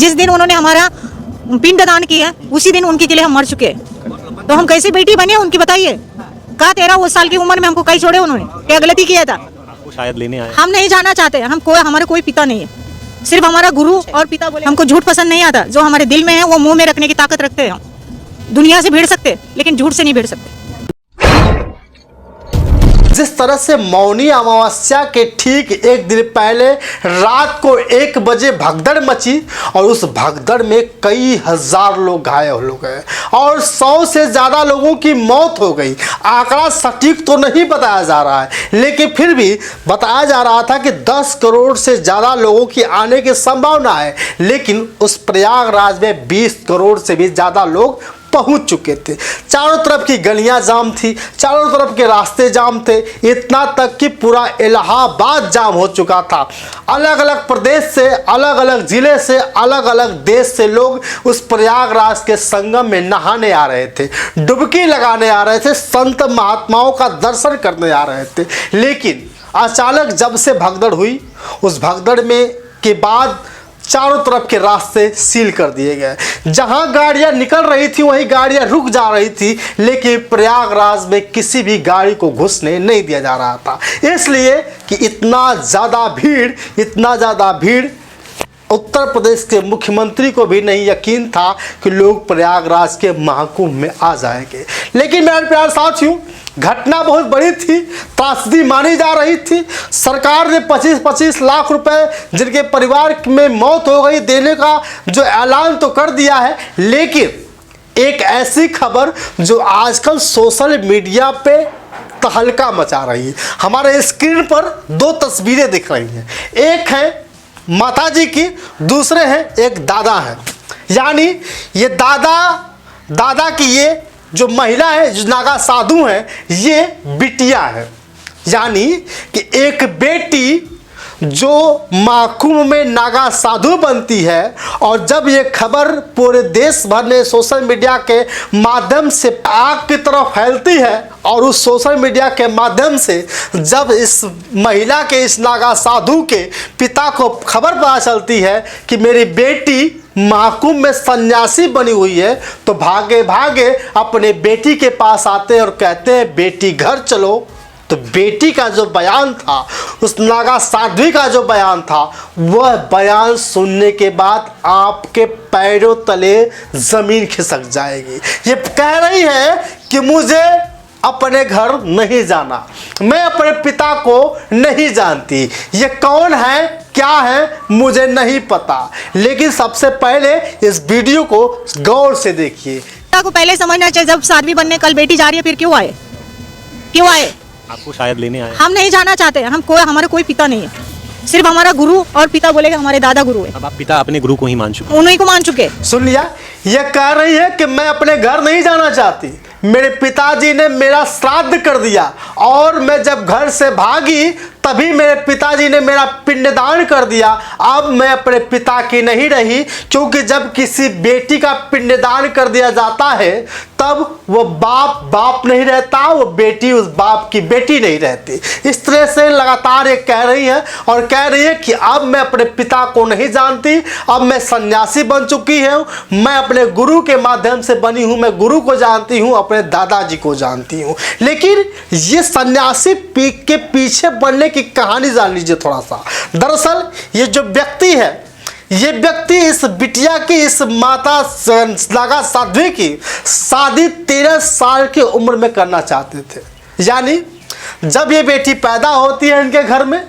जिस दिन उन्होंने हमारा पिंडदान किया उसी दिन उनके लिए हम मर चुके हैं। तो हम कैसी बेटी बने उनकी बताइए। कहा 13 साल की उम्र में हमको कहीं छोड़े उन्होंने, क्या गलती किया था? आपको शायद लेने आए। हम नहीं जाना चाहते, हमारा कोई पिता नहीं है, सिर्फ हमारा गुरु और पिता बोले। हमको झूठ पसंद नहीं आता, जो हमारे दिल में है वो मुंह में रखने की ताकत रखते हैं। हम दुनिया से भिड़ सकते लेकिन झूठ से नहीं भिड़ सकते। जिस तरह से मौनी अमावस्या के ठीक एक दिन पहले रात को 1 बजे भगदड़ मची और उस भगदड़ में कई हजार लोग घायल हो गए और 100 से ज़्यादा लोगों की मौत हो गई। आंकड़ा सटीक तो नहीं बताया जा रहा है, लेकिन फिर भी बताया जा रहा था कि 10 करोड़ से ज़्यादा लोगों की आने की संभावना है, लेकिन उस प्रयागराज में 20 करोड़ से भी ज़्यादा लोग पहुंच चुके थे। चारों तरफ की गलियां जाम थी, चारों तरफ के रास्ते जाम थे, इतना तक कि पूरा इलाहाबाद जाम हो चुका था। अलग अलग प्रदेश से, अलग अलग जिले से, अलग अलग देश से लोग उस प्रयागराज के संगम में नहाने आ रहे थे, डुबकी लगाने आ रहे थे, संत महात्माओं का दर्शन करने आ रहे थे। लेकिन अचानक जब से भगदड़ हुई, उस भगदड़ में के बाद चारों तरफ के रास्ते सील कर दिए गए। जहां गाड़ियां निकल रही थी वहीं गाड़ियां रुक जा रही थी, लेकिन प्रयागराज में किसी भी गाड़ी को घुसने नहीं दिया जा रहा था, इसलिए कि इतना ज़्यादा भीड़ उत्तर प्रदेश के मुख्यमंत्री को भी नहीं यकीन था कि लोग प्रयागराज के महाकुंभ में आ जाएंगे। लेकिन मेरे प्यारे साथियों, घटना बहुत बड़ी थी, त्रासदी मानी जा रही थी। सरकार ने 25-25 लाख रुपए जिनके परिवार में मौत हो गई देने का जो ऐलान तो कर दिया है, लेकिन एक ऐसी खबर जो आजकल सोशल मीडिया पे तहलका मचा रही है। हमारे स्क्रीन पर 2 तस्वीरें दिख रही हैं, एक है माता जी की, दूसरे हैं एक दादा है। यानी ये दादा की ये जो महिला है, जो नागा साधु हैं, ये बिटिया है। यानी कि एक बेटी जो महाकुंभ में नागा साधु बनती है, और जब ये खबर पूरे देश भर में सोशल मीडिया के माध्यम से आग की तरफ फैलती है, और उस सोशल मीडिया के माध्यम से जब इस महिला के, इस नागा साधु के पिता को खबर पता चलती है कि मेरी बेटी महाकुंभ में सन्यासी बनी हुई है, तो भागे भागे अपने बेटी के पास आते हैं और कहते हैं बेटी घर चलो। तो बेटी का जो बयान था, उस नागा साध्वी का जो बयान था, वह बयान सुनने के बाद आपके पैरों तले जमीन खिसक जाएगी। ये कह रही है कि मुझे अपने घर नहीं जाना, मैं अपने पिता को नहीं जानती, ये कौन है क्या है मुझे नहीं पता। लेकिन सबसे पहले इस वीडियो को गौर से देखिए। पिता को पहले समझना चाहिए, जब साध्वी बनने कल बेटी जा रही है फिर क्यों आए? आपको शायद लेने आए। हम नहीं जाना चाहते, हमारा कोई पिता नहीं है, सिर्फ हमारा गुरु और पिता बोलेगा हमारे दादा गुरु है। अब आप पिता अपने गुरु को ही मान चुके, उन्हीं को मान चुके। सुन लिया, ये कह रही है कि मैं अपने घर नहीं जाना चाहती, मेरे पिताजी ने मेरा श्राद्ध कर दिया और मैं जब घर से भागी तभी मेरे पिताजी ने मेरा पिंडदान कर दिया। अब मैं अपने पिता की नहीं रही, क्योंकि जब किसी बेटी का पिंडदान कर दिया जाता है तब वो बाप नहीं रहता, वो बेटी उस बाप की बेटी नहीं रहती। इस तरह से लगातार ये कह रही है और कह रही है कि अब मैं अपने पिता को नहीं जानती, अब मैं सन्यासी बन चुकी हूँ, मैं अपने गुरु के माध्यम से बनी हूँ, मैं गुरु को जानती हूँ, अपने दादाजी को जानती हूँ। लेकिन ये सन्यासी के पीछे बनने की कहानी जान लीजिए थोड़ा सा। दरअसल ये जो व्यक्ति है, ये व्यक्ति इस बिटिया की, इस माता नागा साध्वी की शादी 13 साल की उम्र में करना चाहते थे। यानी जब ये बेटी पैदा होती है इनके घर में,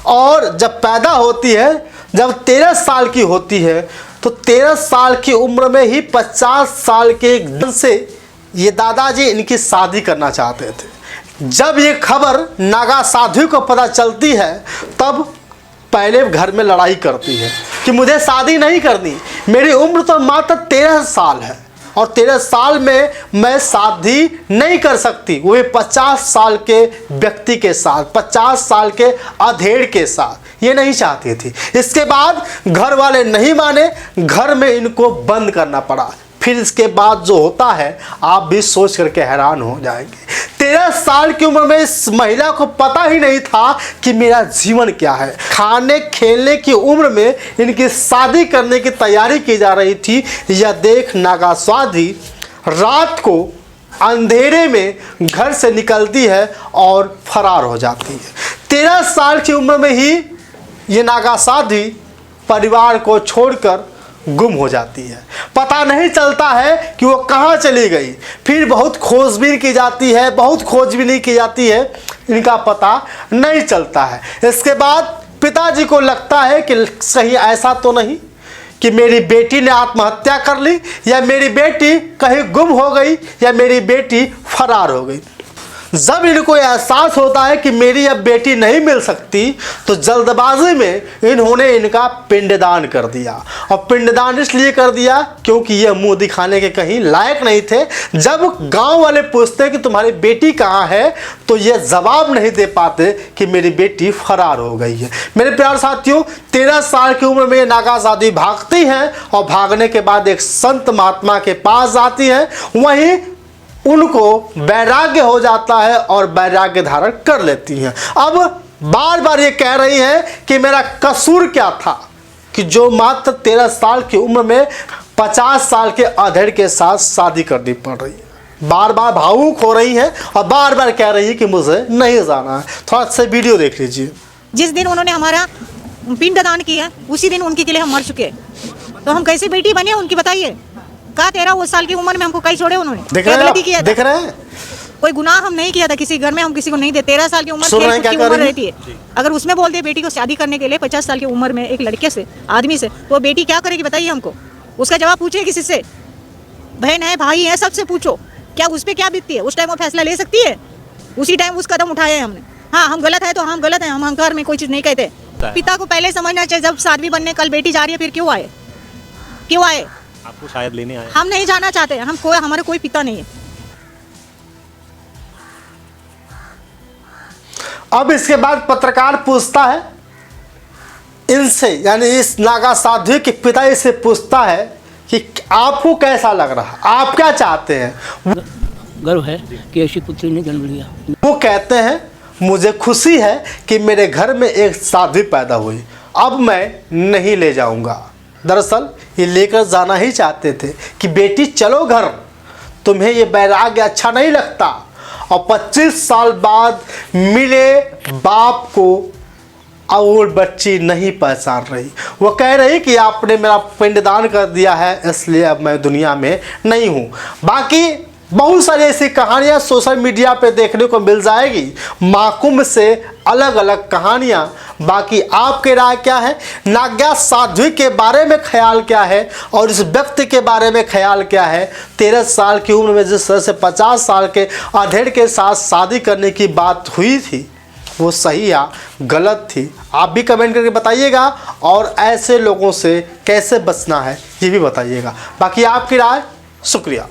और जब पैदा होती है, जब 13 साल की होती है, तो 13 साल की उम्र में ही 50 साल के एकदम से ये दादाजी इनकी शादी करना चाहते थे। जब ये खबर नागा साधु को पता चलती है, तब पहले घर में लड़ाई करती है कि मुझे शादी नहीं करनी, मेरी उम्र तो मात्र 13 साल है और 13 साल में मैं शादी नहीं कर सकती, वो 50 साल के व्यक्ति के साथ, 50 साल के अधेड़ के साथ। ये नहीं चाहती थी। इसके बाद घर वाले नहीं माने, घर में इनको बंद करना पड़ा। फिर इसके बाद जो होता है आप भी सोच करके हैरान हो जाएंगे। 13 साल की उम्र में इस महिला को पता ही नहीं था कि मेरा जीवन क्या है। खाने खेलने की उम्र में इनकी शादी करने की तैयारी की जा रही थी। यह देख नागा साध्वी रात को अंधेरे में घर से निकलती है और फरार हो जाती है। 13 साल की उम्र में ही ये नागा साध्वी परिवार को छोड़कर गुम हो जाती है। पता नहीं चलता है कि वो कहाँ चली गई। फिर बहुत खोजबीन की जाती है, बहुत खोजबीन की जाती है, इनका पता नहीं चलता है। इसके बाद पिताजी को लगता है कि सही ऐसा तो नहीं कि मेरी बेटी ने आत्महत्या कर ली, या मेरी बेटी कहीं गुम हो गई, या मेरी बेटी फरार हो गई। जब इनको एहसास होता है कि मेरी अब बेटी नहीं मिल सकती, तो जल्दबाजी में इन्होंने इनका पिंडदान कर दिया। और पिंडदान इसलिए कर दिया क्योंकि ये मुंह दिखाने के कहीं लायक नहीं थे। जब गांव वाले पूछते हैं कि तुम्हारी बेटी कहाँ है, तो ये जवाब नहीं दे पाते कि मेरी बेटी फरार हो गई है। मेरे प्यारे साथियों, 13 साल की उम्र में नागा साध्वी भागती हैं और भागने के बाद एक संत महात्मा के पास जाती हैं। वहीं उनको वैराग्य हो जाता है और वैराग्य धारण कर लेती हैं। अब बार बार ये कह रही हैं कि मेरा कसूर क्या था कि जो मात्र 13 साल की उम्र में 50 साल के अधेड़ के साथ शादी करनी पड़ रही है। बार बार भावुक हो रही हैं और बार बार कह रही है कि मुझे नहीं जाना है। थोड़ा सा वीडियो देख लीजिए। जिस दिन उन्होंने हमारा पिंडदान किया उसी दिन उनके लिए हम मर चुके, तो हम कैसे बेटी बने उनकी, बताइए। कहा 13 साल की उम्र में हमको कहीं छोड़े उन्होंने, क्या गलती किया था? देख रहे हैं, कोई गुनाह हम नहीं किया था किसी घर में, हम किसी को नहीं दे। 13 साल की उम्र की उम्र रहती है। अगर उसमें बोल दे बेटी को शादी करने के लिए 50 साल की उम्र में एक लड़के से, आदमी से, तो बेटी क्या करेगी बताइए हमको। उसका जवाब पूछिए किसी से, बहन है, भाई है, सबसे पूछो क्या उस पर क्या बीतती है। उस टाइम वो फैसला ले सकती है, उसी टाइम उस कदम उठाया है हमने। हाँ, हम गलत है तो हम गलत है, हम अहंकार में कोई चीज़ नहीं कहते। पिता को पहले समझना चाहिए, जब साध्वी बनने कल बेटी जा रही है, फिर क्यों आए, क्यों आए? आपको शायद लेने आए। हम नहीं जाना चाहते, हमारे कोई पिता नहीं है। अब इसके बाद पत्रकार पूछता है इनसे, यानी इस नागा साध्वी के पिता से पूछता है कि आपको कैसा लग रहा, आप क्या चाहते हैं? गर्व है कि ऐसी पुत्री ने जन्म लिया। वो कहते हैं मुझे खुशी है कि मेरे घर में एक साध्वी पैदा हुई, अब मैं नहीं ले जाऊंगा। दरअसल ये लेकर जाना ही चाहते थे कि बेटी चलो घर, तुम्हें ये वैराग्य अच्छा नहीं लगता। और 25 साल बाद मिले बाप को और बच्ची नहीं पहचान रही। वो कह रही कि आपने मेरा पिंडदान कर दिया है, इसलिए अब मैं दुनिया में नहीं हूँ। बाकी बहुत सारी ऐसी कहानियाँ सोशल मीडिया पे देखने को मिल जाएगी, महाकुंभ से अलग अलग कहानियाँ। बाकी आपके राय क्या है, नागा साध्वी के बारे में ख्याल क्या है, और इस व्यक्ति के बारे में ख्याल क्या है? 13 साल की उम्र में जिस तरह से 50 साल के अधेड़ के साथ शादी करने की बात हुई थी, वो सही या गलत थी? आप भी कमेंट करके बताइएगा, और ऐसे लोगों से कैसे बचना है ये भी बताइएगा। बाकी आपकी राय, शुक्रिया।